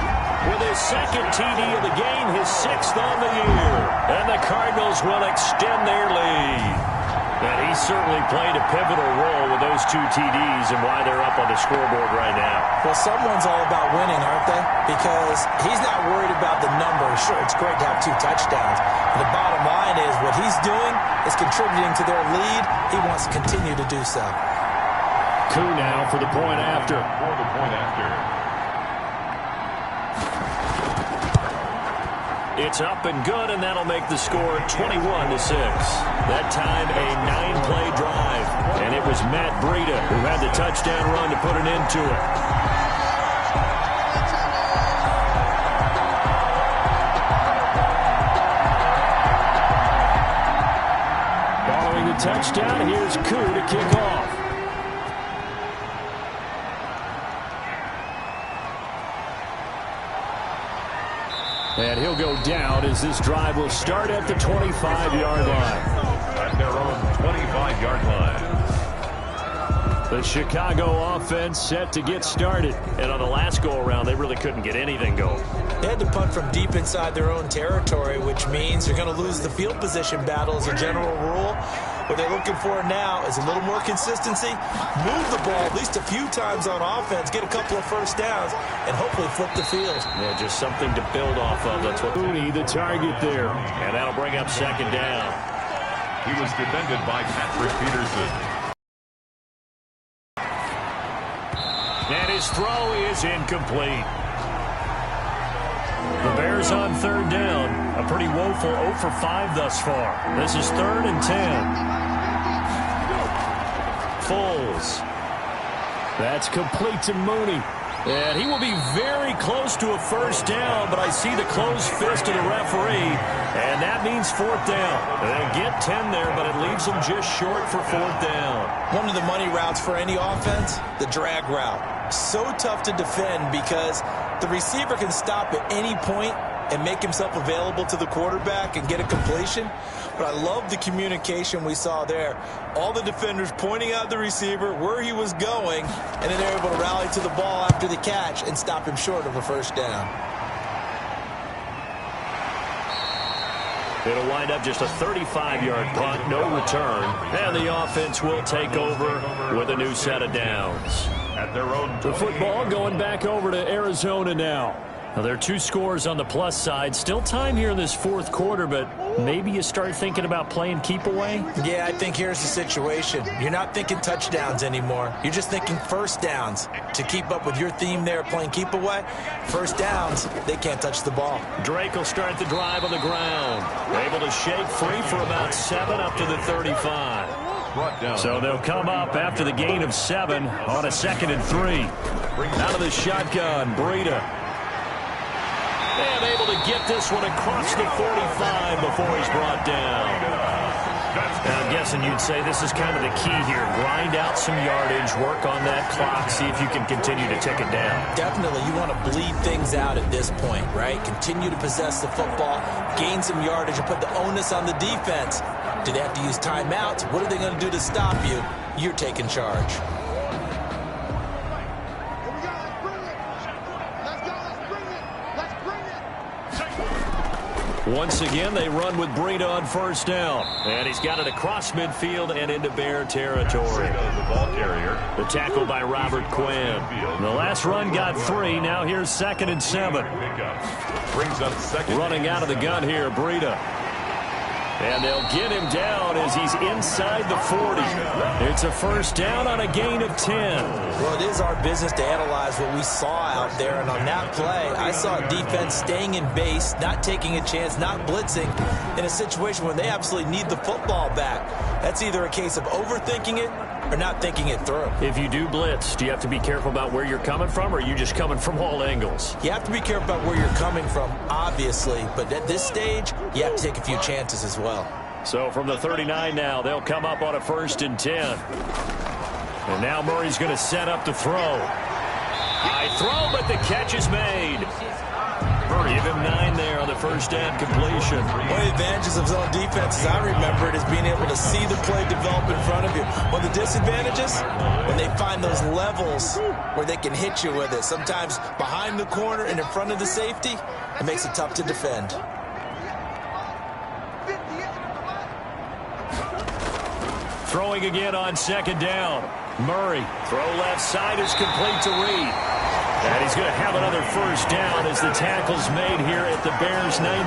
Speaker 5: with his 2nd TD of the game, his 6th on the year. And the Cardinals will extend their lead. And he certainly played a pivotal role with those 2 TDs and why they're up on the scoreboard right now.
Speaker 1: Well, someone's all about winning, aren't they? Because he's not worried about the numbers. Sure, it's great to have 2 touchdowns. But the bottom line is what he's doing is contributing to their lead. He wants to continue to do so.
Speaker 5: Coup now for the point after. It's up and good, and that'll make the score 21-6. That time a 9-play drive, and it was Matt Breida who had the touchdown run to put an end to it. first down. Here's Koo to kick off. And he'll go down as this drive will start at the 25-yard line.
Speaker 3: At their own 25-yard line.
Speaker 5: The Chicago offense set to get started. And on the last go-around, they really couldn't get anything going.
Speaker 1: They had to punt from deep inside their own territory, which means they're going to lose the field position battle as a general rule. What they're looking for now is a little more consistency, move the ball at least a few times on offense, get a couple of first downs, and hopefully flip the field.
Speaker 5: Yeah, just something to build off of. That's what Mooney, the target there. And that'll bring up second down.
Speaker 3: He was defended by Patrick Peterson.
Speaker 5: And his throw is incomplete. The Bears on third down. A pretty woeful 0 for 5 thus far. This is 3rd and 10. Foles. That's complete to Mooney. And he will be very close to a first down, but I see the closed fist of the referee, and that means 4th down. They'll get 10 there, but it leaves them just short for 4th down.
Speaker 1: One of the money routes for any offense, the drag route. So tough to defend because the receiver can stop at any point and make himself available to the quarterback and get a completion. But I love the communication we saw there. All the defenders pointing out the receiver, where he was going, and then they're able to rally to the ball after the catch and stop him short of a first down.
Speaker 5: It'll wind up just a 35-yard punt, no return. And the offense will take over with a new set of downs.
Speaker 3: At their own
Speaker 5: The football going back over to Arizona now. Now, there are 2 scores on the plus side. Still time here in this 4th quarter, but maybe you start thinking about playing keep away?
Speaker 1: Yeah, I think here's the situation. You're not thinking touchdowns anymore. You're just thinking first downs. To keep up with your theme there, playing keep away, first downs, they can't touch the ball.
Speaker 5: Drake will start the drive on the ground. Able to shake free for about 7 up to the 35. So they'll come up after the gain of 7 on a 2nd and 3. Out of the shotgun, Breida. And able to get this one across the 45 before he's brought down. And I'm guessing you'd say this is kind of the key here. Grind out some yardage, work on that clock, see if you can continue to tick it down.
Speaker 1: Definitely, you want to bleed things out at this point, right? Continue to possess the football, gain some yardage, and put the onus on the defense. Do they have to use timeouts? What are they going to do to stop you? You're taking charge.
Speaker 5: Once again, they run with Breida on first down. And he's got it across midfield and into Bear territory.
Speaker 3: The ball carrier.
Speaker 5: The tackle by Robert Quinn. The last run got 3. Now here's 2nd and 7.
Speaker 3: Brings up second.
Speaker 5: Running out of the gun here, Breida. And they'll get him down as he's inside the 40. It's a first down on a gain of 10.
Speaker 1: Well, it is our business to analyze what we saw out there. And on that play, I saw defense staying in base, not taking a chance, not blitzing in a situation where they absolutely need the football back. That's either a case of overthinking it or not thinking it through.
Speaker 5: If you do blitz, do you have to be careful about where you're coming from, or are you just coming from all angles?
Speaker 1: You have to be careful about where you're coming from, obviously. But at this stage, you have to take a few chances as well.
Speaker 5: So from the 39 now, they'll come up on a 1st and 10. And now Murray's going to set up to throw. High throw, but the catch is made. Murray, give him 9 there on the first down completion.
Speaker 1: One of the advantages of zone defense, as I remember it, is being able to see the play develop in front of you. One of the disadvantages, when they find those levels where they can hit you with it, sometimes behind the corner and in front of the safety, it makes it tough to defend.
Speaker 5: Throwing again on 2nd down. Murray, throw left side is complete to Reed. And he's going to have another first down as the tackle's made here at the Bears 19.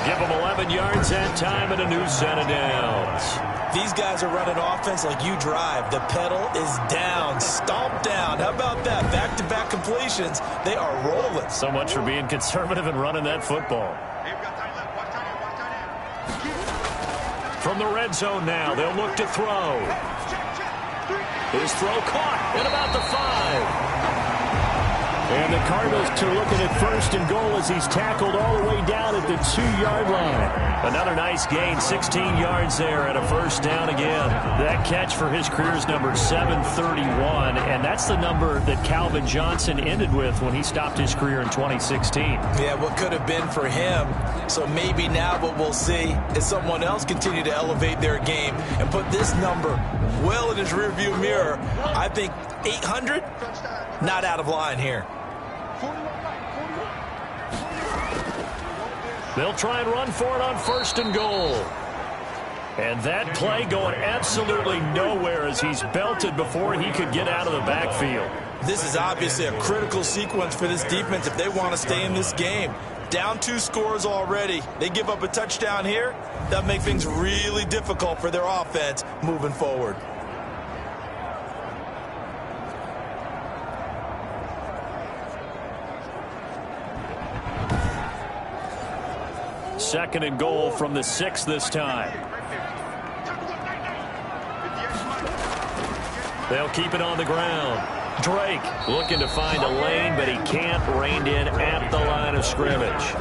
Speaker 5: Give them 11 yards that time and a new set of downs.
Speaker 1: These guys are running offense like you drive. The pedal is down, stomped down. How about that? Back-to-back completions. They are rolling.
Speaker 5: So much for being conservative and running that football. From the red zone now, they'll look to throw. His throw caught at about the 5. And the Cardinals are looking at first and goal as he's tackled all the way down at the 2-yard line. Another nice gain, 16 yards there and a first down again. That catch for his career is number 731, and that's the number that Calvin Johnson ended with when he stopped his career in 2016.
Speaker 1: Yeah, what could have been for him. So maybe now what we'll see is someone else continue to elevate their game and put this number well in his rearview mirror. I think 800, not out of line here.
Speaker 5: They'll try and run for it on first and goal. And that play going absolutely nowhere as he's belted before he could get out of the backfield.
Speaker 1: This is obviously a critical sequence for this defense if they want to stay in this game. Down 2 scores already. They give up a touchdown here. That'll make things really difficult for their offense moving forward.
Speaker 5: Second and goal from the 6 this time. They'll keep it on the ground. Drake looking to find a lane, but he can't. Reined in at the line of scrimmage.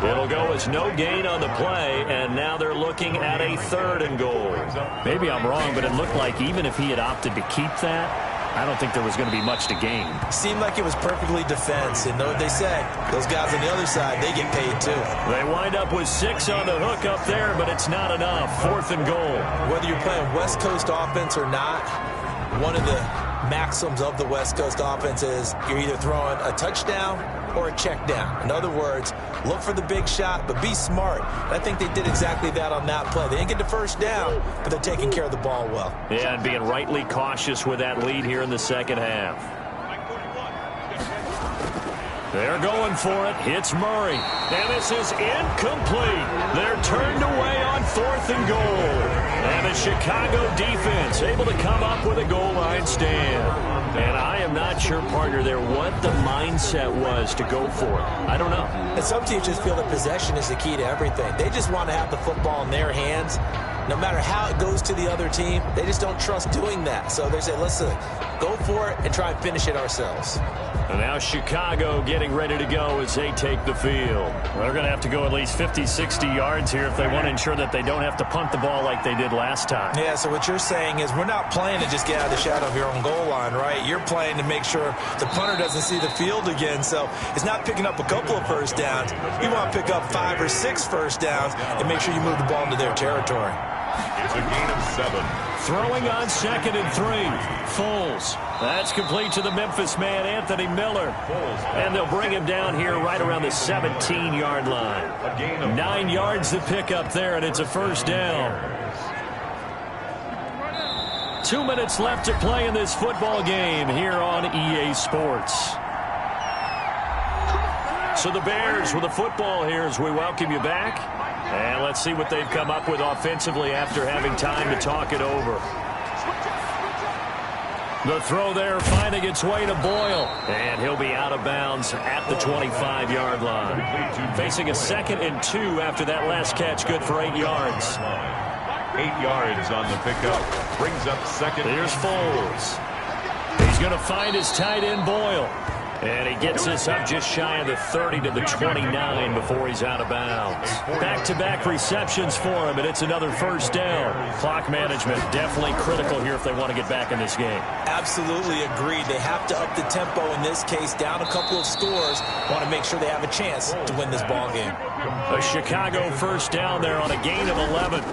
Speaker 5: It'll go as no gain on the play, and now they're looking at a 3rd and goal. Maybe I'm wrong, but it looked like even if he had opted to keep that, I don't think there was going to be much to gain.
Speaker 1: Seemed like it was perfectly defense, and know what they say. Those guys on the other side, they get paid too.
Speaker 5: They wind up with 6 on the hook up there, but it's not enough. 4th and goal.
Speaker 1: Whether you're playing West Coast offense or not, one of the maxims of the West Coast offense is you're either throwing a touchdown or a check down. In other words, look for the big shot, but be smart. And I think they did exactly that on that play. They didn't get the first down, but they're taking care of the ball well.
Speaker 5: Yeah, and being rightly cautious with that lead here in the second half. They're going for it. Hits Murray. And this is incomplete. They're turned away on 4th and goal. And the Chicago defense able to come up with a goal line stand. And I am not sure, partner, there what the mindset was to go for it. I don't know.
Speaker 1: And some teams just feel that possession is the key to everything. They just want to have the football in their hands. No matter how it goes to the other team, they just don't trust doing that. So they say, listen, go for it and try and finish it ourselves.
Speaker 5: And now Chicago getting ready to go as they take the field. They're going to have to go at least 50, 60 yards here if they want to ensure that they don't have to punt the ball like they did last time.
Speaker 1: Yeah, so what you're saying is we're not playing to just get out of the shadow of your own goal line, right? You're playing to make sure the punter doesn't see the field again. So it's not picking up a couple of first downs. You want to pick up 5 or 6 first downs and make sure you move the ball into their territory.
Speaker 3: It's a gain of 7.
Speaker 5: Throwing on 2nd and 3. Foles. That's complete to the Memphis man, Anthony Miller. And they'll bring him down here right around the 17-yard line. 9 yards to pick up there, and it's a first down. 2 minutes left to play in this football game here on EA Sports. So the Bears with the football here as we welcome you back. And let's see what they've come up with offensively after having time to talk it over. The throw there finding its way to Boyle. And he'll be out of bounds at the 25-yard line. Facing a 2nd and 2 after that last catch. Good for 8 yards.
Speaker 3: 8 yards on the pickup. Brings up 2nd.
Speaker 5: Here's Foles. He's going to find his tight end Boyle. And he gets this up just shy of the 30 to the 29 before he's out of bounds. Back-to-back receptions for him, and it's another first down. Clock management definitely critical here if they want to get back in this game.
Speaker 1: Absolutely agreed. They have to up the tempo in this case, down a couple of scores. Want to make sure they have a chance to win this ball game.
Speaker 5: A Chicago first down there on a gain of 11.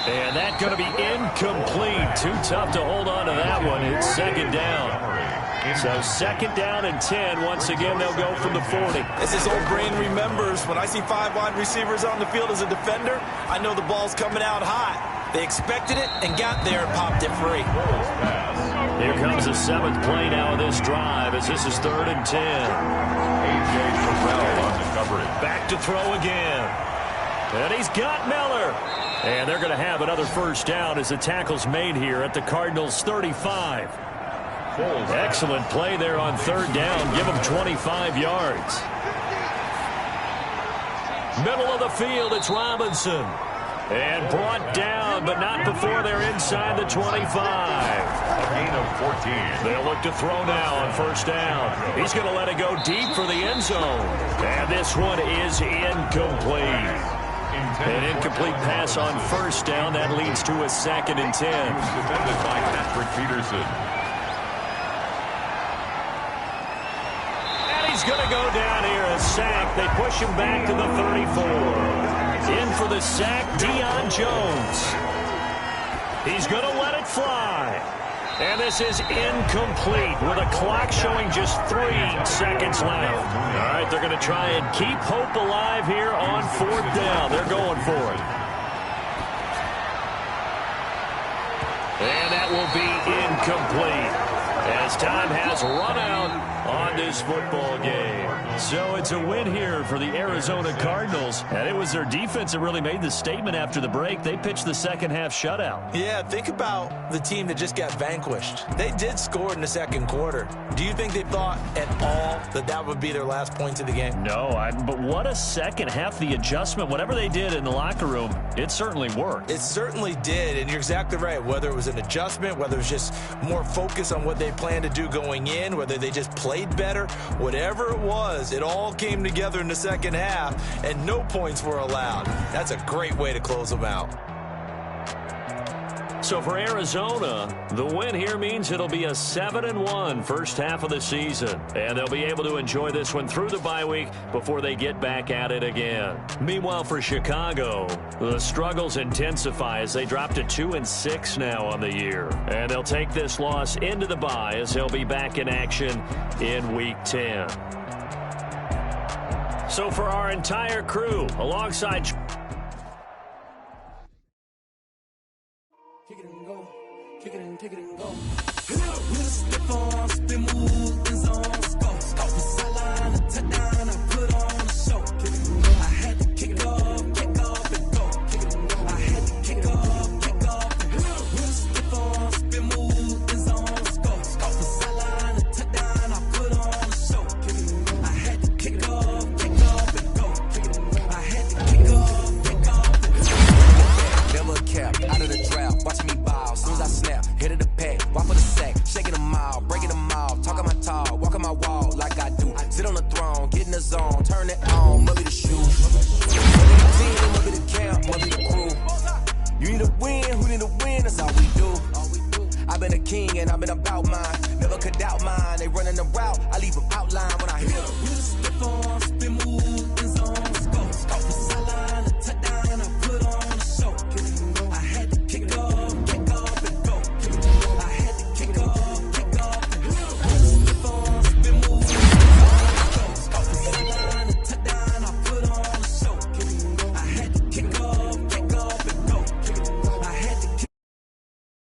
Speaker 5: And that's going to be incomplete. Too tough to hold on to that one. It's 2nd down. So 2nd down and 10. Once again, they'll go from the 40.
Speaker 1: As his old brain remembers, when I see 5 wide receivers on the field as a defender, I know the ball's coming out hot. They expected it and got there and popped it free.
Speaker 5: Here comes the 7th play now of this drive as this is 3rd and 10.
Speaker 3: A.J. Terrell on the coverage.
Speaker 5: Back to throw again. And he's got Miller. And they're going to have another first down as the tackle's made here at the Cardinals' 35. Excellent play there on 3rd down. Give them 25 yards. Middle of the field, it's Robinson. And brought down, but not before they're inside the 25.
Speaker 3: gain of 14.
Speaker 5: They'll look to throw now on first down. He's going to let it go deep for the end zone. And this one is incomplete. An incomplete pass on first down. That leads to a 2nd and 10.
Speaker 3: Defended by Patrick Peterson.
Speaker 5: And he's going to go down here, a sack. They push him back to the 34. In for the sack, Deion Jones. He's going to let it fly. And this is incomplete with a clock showing just 3 seconds left. All right, they're going to try and keep hope alive here on 4th down. They're going for it. And that will be incomplete as time has run out on this football game. So it's a win here for the Arizona Cardinals. And it was their defense that really made the statement after the break. They pitched the second half shutout.
Speaker 1: Yeah, think about the team that just got vanquished. They did score in the second quarter. Do you think they thought at all that that would be their last points of the game?
Speaker 5: No, but what a second half. The adjustment, whatever they did in the locker room, it certainly worked.
Speaker 1: It certainly did, and you're exactly right. Whether it was an adjustment, whether it was just more focus on what they planned to do going in, whether they just played better, whatever it was, it all came together in the second half, and no points were allowed. That's a great way to close them out.
Speaker 5: So for Arizona, the win here means it'll be a 7-1 first half of the season. And they'll be able to enjoy this one through the bye week before they get back at it again. Meanwhile, for Chicago, the struggles intensify as they drop to 2-6 now on the year. And they'll take this loss into the bye as they'll be back in action in Week 10. So for our entire crew, alongside...
Speaker 7: Kick it and go. With a stiff on, spin move, and zone, scope. Off the sideline, a touchdown, I put on a show. I had to kick off and go. I had to kick off and go. With a stiff on, spin move, and zone, scope. Off the sideline, a touchdown, I put on a show. I had to kick off and go. I had to kick off and go. Never a cap, out of the draft, watch me ball. Soon as I snap, hit of the pack, walk for the sack, shaking them all, breaking them all, talking my talk, walking my wall like I do. Sit on the throne, get in the zone, turn it on, must be the shoes. Must be the team, must be the camp, must be the crew. You need a win, who need a win, that's all we do. I've been a king and I've been about mine, never could doubt mine. They running the route, I leave them outline when I hit them.